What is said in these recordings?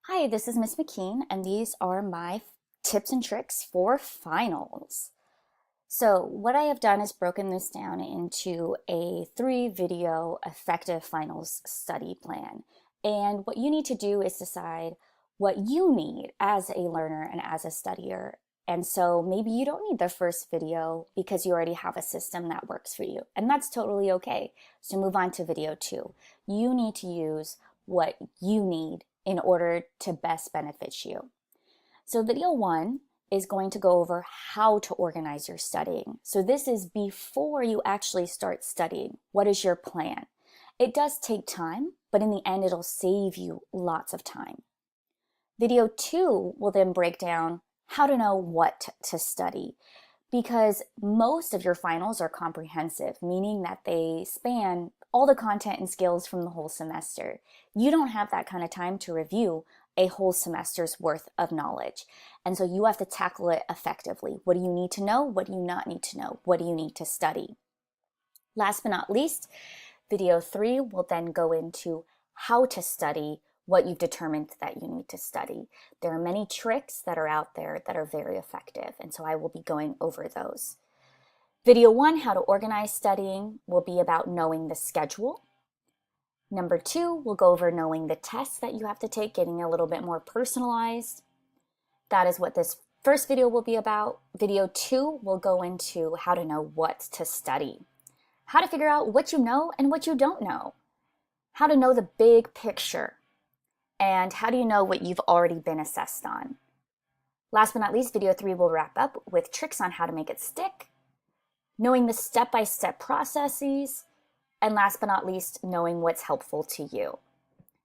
Hi, this is Miss McKean, and these are my tips and tricks for finals. So what I have done is broken this down into a 3-video effective finals study plan. And what you need to do is decide what you need as a learner and as a studier. And so maybe you don't need the first video because you already have a system that works for you. And that's totally okay. So move on to video 2. You need to use what you need in order to best benefit you. So video 1 is going to go over how to organize your studying. So this is before you actually start studying. What is your plan? It does take time, but in the end, it'll save you lots of time. Video 2 will then break down how to know what to study, because most of your finals are comprehensive, meaning that they span all the content and skills from the whole semester. You don't have that kind of time to review a whole semester's worth of knowledge. And so you have to tackle it effectively. What do you need to know? What do you not need to know? What do you need to study? Last but not least, video 3 will then go into how to study what you've determined that you need to study. There are many tricks that are out there that are very effective, and so I will be going over those. Video 1, how to organize studying, will be about knowing the schedule. Number 2, we'll go over knowing the tests that you have to take, getting a little bit more personalized. That is what this first video will be about. Video 2 will go into how to know what to study, how to figure out what you know and what you don't know, how to know the big picture, and how do you know what you've already been assessed on. Last but not least, video 3 will wrap up with tricks on how to make it stick, knowing the step-by-step processes, and last but not least, knowing what's helpful to you.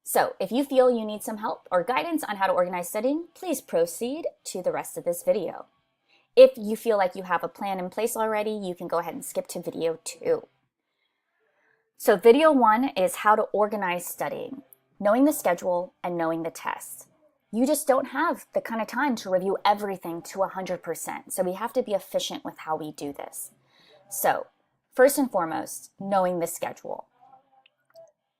So if you feel you need some help or guidance on how to organize studying, please proceed to the rest of this video. If you feel like you have a plan in place already, you can go ahead and skip to video 2. So video 1 is how to organize studying, knowing the schedule and knowing the tests. You just don't have the kind of time to review everything to 100%, so we have to be efficient with how we do this. So, first and foremost, knowing the schedule.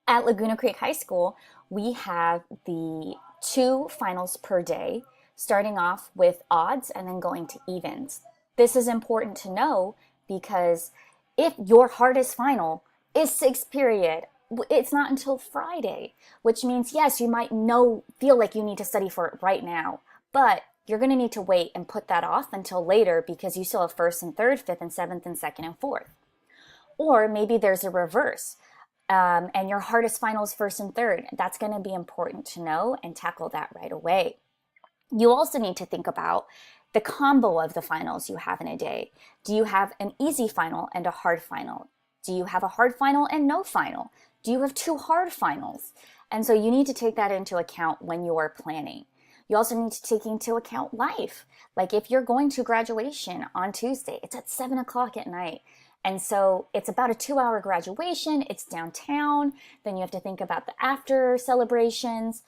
At Laguna Creek High School, we have the 2 finals per day, starting off with odds and then going to evens. This is important to know because if your hardest final is 6th period, it's not until Friday, which means, yes, you might feel like you need to study for it right now, but you're going to need to wait and put that off until later because you still have 1st and 3rd, 5th and 7th and 2nd and 4th. Or maybe there's a reverse and your hardest final is 1st and 3rd. That's going to be important to know and tackle that right away. You also need to think about the combo of the finals you have in a day. Do you have an easy final and a hard final? Do you have a hard final and no final? Do you have 2 hard finals? And so you need to take that into account when you are planning. You also need to take into account life. Like if you're going to graduation on Tuesday, it's at 7 o'clock at night. And so it's about a 2-hour graduation, it's downtown, then you have to think about the after celebrations.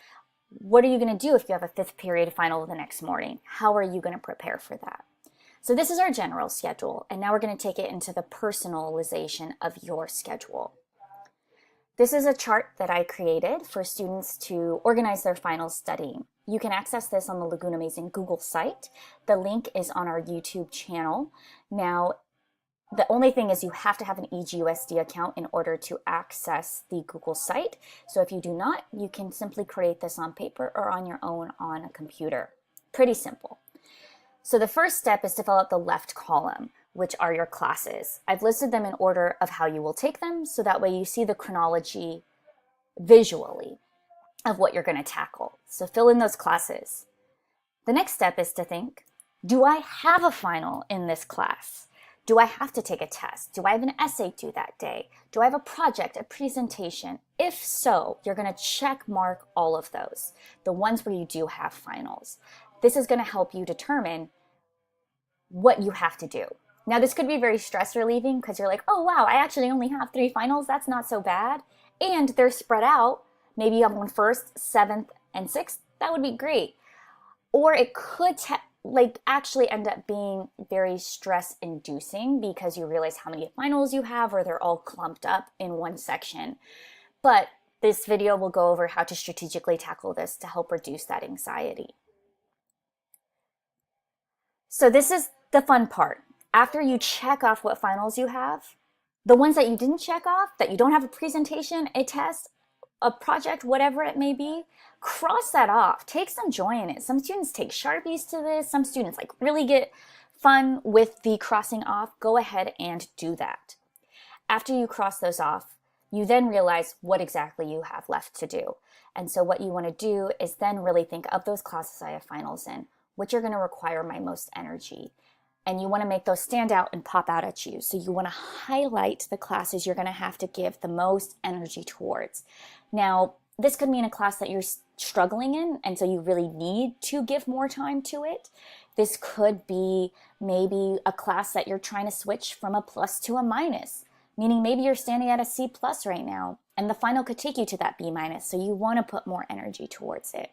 What are you gonna do if you have a 5th period final the next morning? How are you gonna prepare for that? So this is our general schedule, and now we're gonna take it into the personalization of your schedule. This is a chart that I created for students to organize their final studying. You can access this on the Laguna Amazing Google site. The link is on our YouTube channel. Now, the only thing is you have to have an EGUSD account in order to access the Google site. So if you do not, you can simply create this on paper or on your own on a computer. Pretty simple. So the first step is to fill out the left column, which are your classes. I've listed them in order of how you will take them, so that way you see the chronology visually of what you're going to tackle. So fill in those classes. The next step is to think, do I have a final in this class? Do I have to take a test? Do I have an essay due that day? Do I have a project, a presentation? If so, you're going to check mark all of those, the ones where you do have finals. This is going to help you determine what you have to do. Now, this could be very stress relieving because you're like, oh, wow, I actually only have 3 finals. That's not so bad. And they're spread out. Maybe you have one 1st, 7th, and 6th. That would be great. Or it could actually end up being very stress inducing because you realize how many finals you have or they're all clumped up in one section. But this video will go over how to strategically tackle this to help reduce that anxiety. So this is the fun part. After you check off what finals you have, the ones that you didn't check off, that you don't have a presentation, a test, a project, whatever it may be, cross that off. Take some joy in it. Some students take Sharpies to this. Some students like really get fun with the crossing off. Go ahead and do that. After you cross those off, you then realize what exactly you have left to do. And so what you want to do is then really think of those classes I have finals in, which are going to require my most energy. And you want to make those stand out and pop out at you. So you want to highlight the classes you're going to have to give the most energy towards. Now, this could mean a class that you're struggling in, and so you really need to give more time to it. This could be maybe a class that you're trying to switch from a plus to a minus, meaning maybe you're standing at a C plus right now, and the final could take you to that B minus, so you want to put more energy towards it.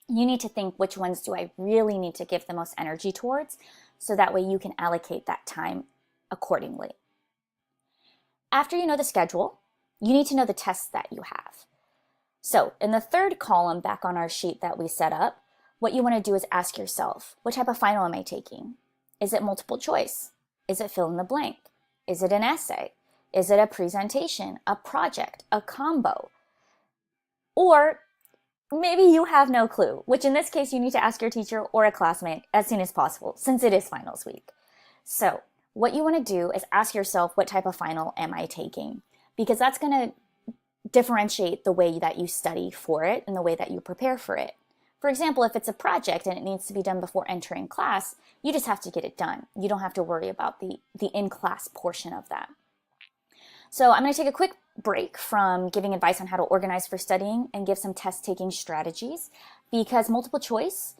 You need to think, which ones do I really need to give the most energy towards, so that way you can allocate that time accordingly. After you know the schedule, you need to know the tests that you have. So in the third column back on our sheet that we set up, what you want to do is ask yourself, what type of final am I taking? Is it multiple choice? Is it fill in the blank? Is it an essay? Is it a presentation, a project, a combo? Or maybe you have no clue, which in this case you need to ask your teacher or a classmate as soon as possible, since it is finals week. So what you want to do is ask yourself, what type of final am I taking? Because that's going to differentiate the way that you study for it and the way that you prepare for it. For example, if it's a project and it needs to be done before entering class, you just have to get it done. You don't have to worry about the in-class portion of that. So I'm going to take a quick break from giving advice on how to organize for studying and give some test-taking strategies, because multiple choice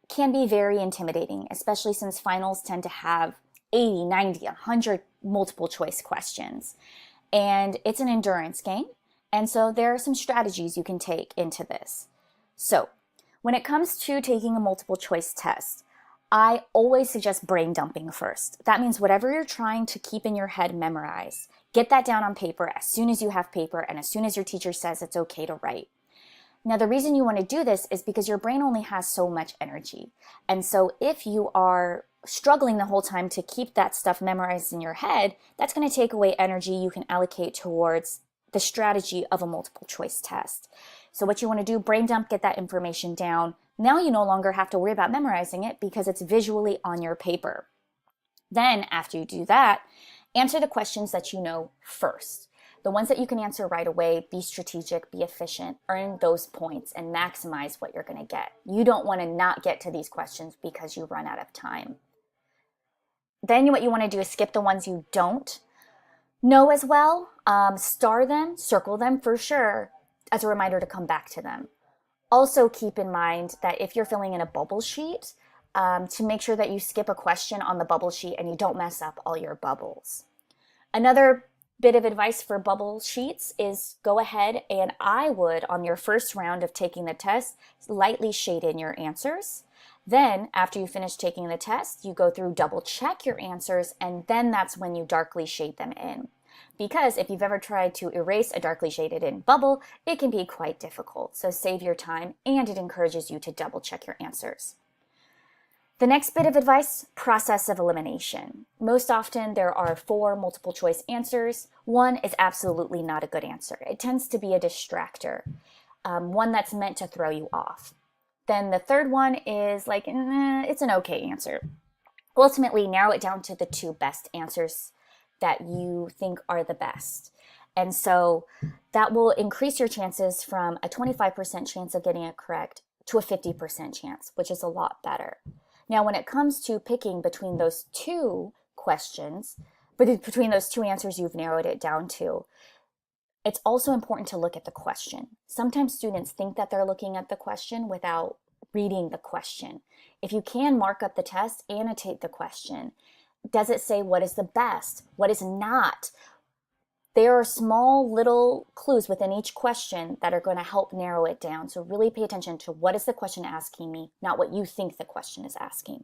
can be very intimidating, especially since finals tend to have 80, 90, 100 multiple choice questions. And it's an endurance game. And so there are some strategies you can take into this. So when it comes to taking a multiple choice test, I always suggest brain dumping first. That means whatever you're trying to keep in your head memorized, get that down on paper as soon as you have paper and as soon as your teacher says it's okay to write. Now, the reason you want to do this is because your brain only has so much energy. And so if you are struggling the whole time to keep that stuff memorized in your head, that's going to take away energy you can allocate towards the strategy of a multiple choice test. So what you want to do, brain dump, get that information down. Now you no longer have to worry about memorizing it because it's visually on your paper. Then after you do that, answer the questions that you know first. The ones that you can answer right away, be strategic, be efficient, earn those points, and maximize what you're going to get. You don't want to not get to these questions because you run out of time. Then what you want to do is skip the ones you don't know as well. Star them, circle them for sure as a reminder to come back to them. Also keep in mind that if you're filling in a bubble sheet, to make sure that you skip a question on the bubble sheet and you don't mess up all your bubbles. Another bit of advice for bubble sheets is go ahead and I would, on your first round of taking the test, lightly shade in your answers. Then after you finish taking the test, you go through, double check your answers, and then that's when you darkly shade them in. Because if you've ever tried to erase a darkly shaded in bubble, it can be quite difficult. So save your time, and it encourages you to double check your answers. The next bit of advice, process of elimination. Most often there are 4 multiple choice answers. One is absolutely not a good answer. It tends to be a distractor, one that's meant to throw you off. Then the third one is like, it's an okay answer. Ultimately, narrow it down to the 2 best answers that you think are the best. And so that will increase your chances from a 25% chance of getting it correct to a 50% chance, which is a lot better. Now, when it comes to picking between those 2 questions, between those 2 answers you've narrowed it down to, it's also important to look at the question. Sometimes students think that they're looking at the question without reading the question. If you can mark up the test, annotate the question. Does it say what is the best? What is not? There are small little clues within each question that are going to help narrow it down. So really pay attention to what is the question asking me, not what you think the question is asking.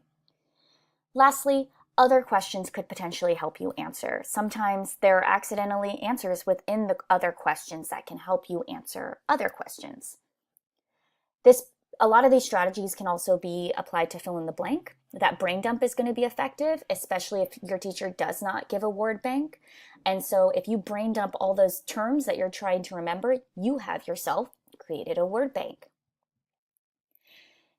Lastly, other questions could potentially help you answer. Sometimes there are accidentally answers within the other questions that can help you answer other questions. A lot of these strategies can also be applied to fill in the blank. That brain dump is going to be effective, especially if your teacher does not give a word bank. And so if you brain dump all those terms that you're trying to remember, you have yourself created a word bank.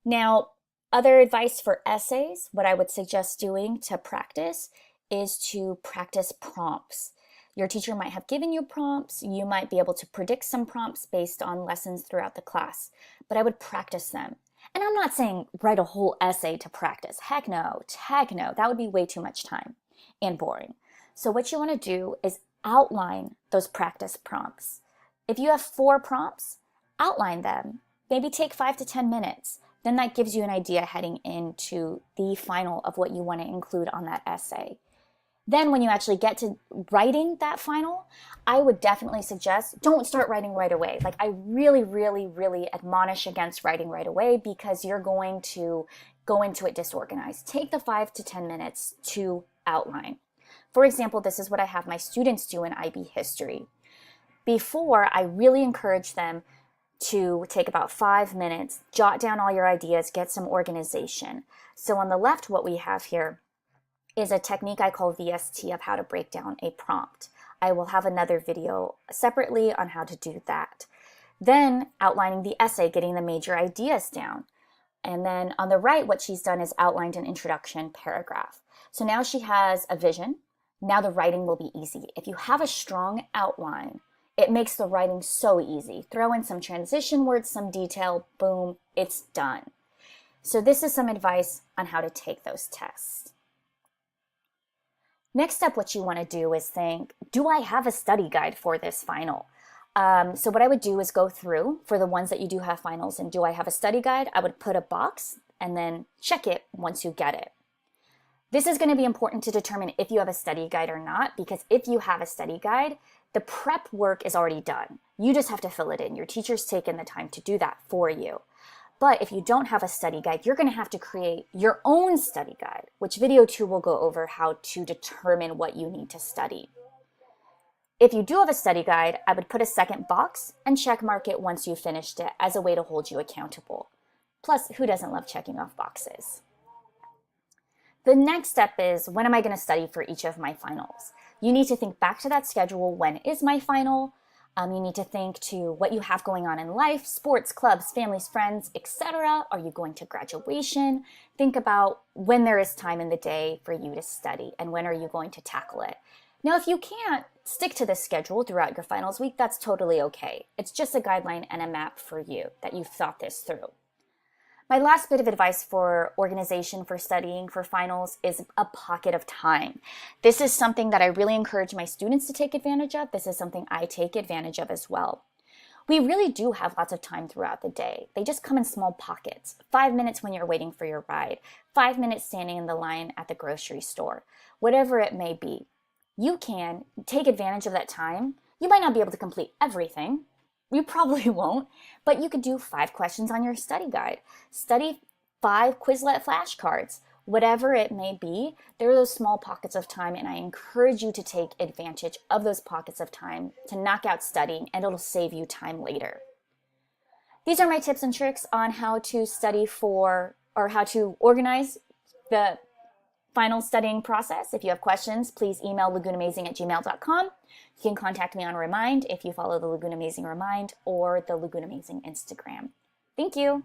Now, other advice for essays, what I would suggest doing to practice is to practice prompts. Your teacher might have given you prompts. You might be able to predict some prompts based on lessons throughout the class, but I would practice them. And I'm not saying write a whole essay to practice. Heck no, that would be way too much time and boring. So what you want to do is outline those practice prompts. If you have 4 prompts, outline them. Maybe take 5 to 10 minutes. Then that gives you an idea heading into the final of what you want to include on that essay. Then when you actually get to writing that final, I would definitely suggest don't start writing right away. Like I really, really, really admonish against writing right away because you're going to go into it disorganized. Take the 5 to 10 minutes to outline. For example, this is what I have my students do in IB history. Before, I really encourage them to take about 5 minutes, jot down all your ideas, get some organization. So on the left, what we have here is a technique I call VST of how to break down a prompt. I will have another video separately on how to do that. Then outlining the essay, getting the major ideas down. And then on the right, what she's done is outlined an introduction paragraph. So now she has a vision. Now the writing will be easy. If you have a strong outline, it makes the writing so easy. Throw in some transition words, some detail, boom, it's done. So this is some advice on how to take those tests. Next up, what you want to do is think, do I have a study guide for this final? So what I would do is go through for the ones that you do have finals and do I have a study guide? I would put a box and then check it once you get it. This is going to be important to determine if you have a study guide or not, because if you have a study guide, the prep work is already done. You just have to fill it in. Your teacher's taken the time to do that for you. But if you don't have a study guide, you're going to have to create your own study guide, which video 2 will go over how to determine what you need to study. If you do have a study guide, I would put a second box and check mark it once you've finished it as a way to hold you accountable. Plus, who doesn't love checking off boxes? The next step is, when am I going to study for each of my finals? You need to think back to that schedule. When is my final? You need to think to what you have going on in life, sports, clubs, families, friends, etc. Are you going to graduation? Think about when there is time in the day for you to study and when are you going to tackle it. Now, if you can't stick to this schedule throughout your finals week, that's totally okay. It's just a guideline and a map for you that you've thought this through. My last bit of advice for organization for studying for finals is a pocket of time. This is something that I really encourage my students to take advantage of. This is something I take advantage of as well. We really do have lots of time throughout the day. They just come in small pockets. 5 minutes when you're waiting for your ride, 5 minutes standing in the line at the grocery store, whatever it may be. You can take advantage of that time. You might not be able to complete everything. You probably won't, but you could do 5 questions on your study guide. Study 5 Quizlet flashcards. Whatever it may be, there are those small pockets of time, and I encourage you to take advantage of those pockets of time to knock out studying, and it'll save you time later. These are my tips and tricks on how to study for, or how to organize the final studying process. If you have questions, please email lagoonamazing@gmail.com. You can contact me on Remind if you follow the Lagoon Amazing Remind or the Lagoon Amazing Instagram. Thank you.